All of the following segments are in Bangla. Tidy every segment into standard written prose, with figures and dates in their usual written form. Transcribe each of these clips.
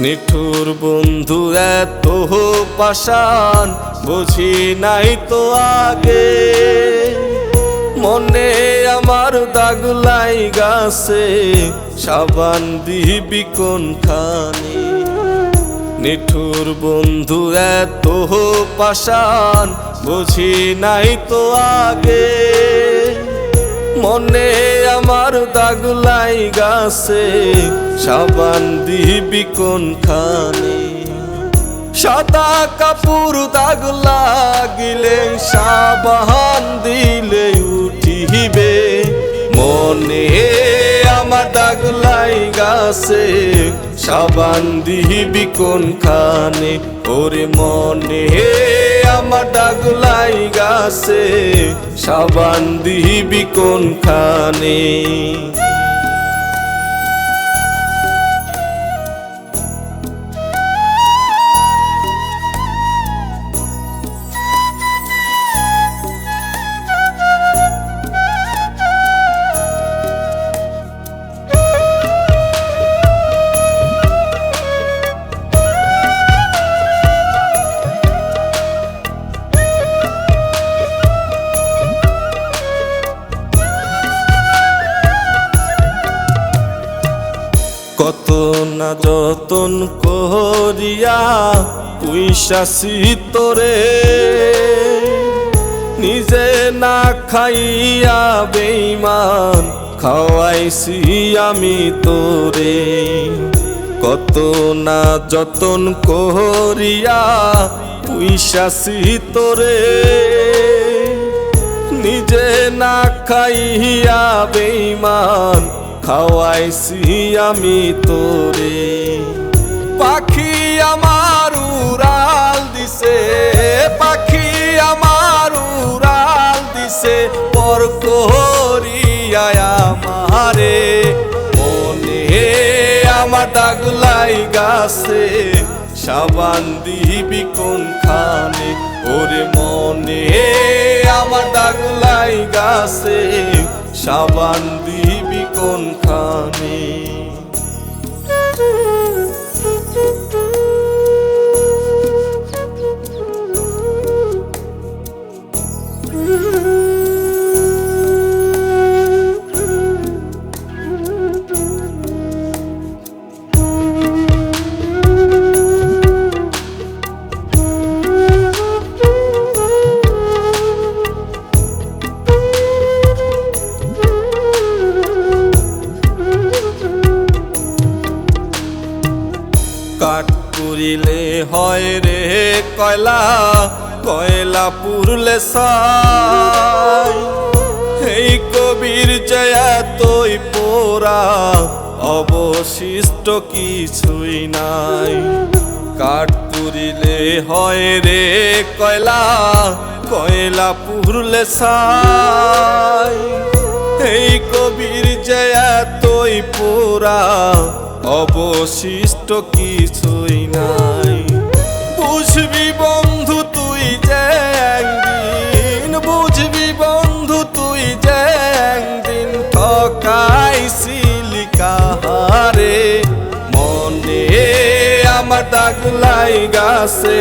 নিঠুর বন্ধু এত পাষাণ বুঝি নাই তো আগে, মনে আমার দাগ লাইগাছে সাবান দিবি কোনখানে। নিঠুর বন্ধু এত পাষাণ বুঝি নাই তো আগে, মনে আমার দাগ লাইগাছে সাবান দিবি কোনখানে। সাদা কাপড় দাগ লাগিলে সাবান দিলে উঠিবে, মনে আমার দাগ লাইগাছে সাবান দিবি কোনখানে। ওরে মনে আমার দাগ লাইগাছে সাবান দিবি কোনখানে। কত না যতন করিয়া পুইসাছি তোরে, নিজে না খাইয়া বেঈমান খাওয়াইছি আমি তোরে। কত না যতন করিয়া পুইসাছি তোরে, নিজে না খাইয়া বেঈমান খাওয়াইছি আমি তোরে। পাখি আমার উড়াল দিছে, পাখি আমার উড়াল দিছে পর করিয়া আমারে, মনে আমার দাগ লাইগাছে সাবান দিবি কোনখানে। ওরে মনে আমার দাগ লাইগাছে সাবান দিবি কোনখানে। কাঠ পুরিলে হয় রে কয়লা, কয়লা পুরলে ছাই, এই কবির জয়া তুই পোড়া অবশিষ্ট কিছুই নাই। কাঠ পুরিলে হয় রে কয়লা, কয়লা পুরলে ছাই, এই কবির জয়া তুই পোড়া অবশিষ্ট কিছুই নাই। বুঝবি বন্ধু তুই যে একদিন, বুঝবি বন্ধু তুই যে একদিন ঠকাইছিলি কাহারে, মনে আমার দাগ লাইগাছে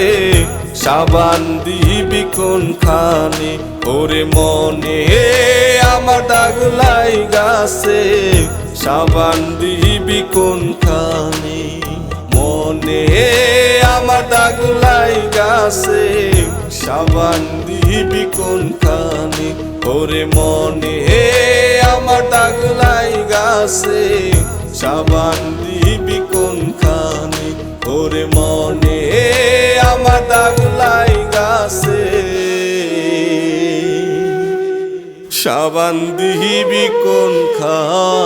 সাবান দিবি কোনখানে। ওরে মনে আমার দাগ লাইগাছে সাবান দিবি কোনখানে। মনে আমার দাগ লাইগাছে সাবান দিবি কোনখানে। ওরে মনে আমার দাগ লাইগাছে সাবান দিবি কোনখানে। ওরে মনে আমার দাগ লাইগাছে সাবান দিবি কোনখানে।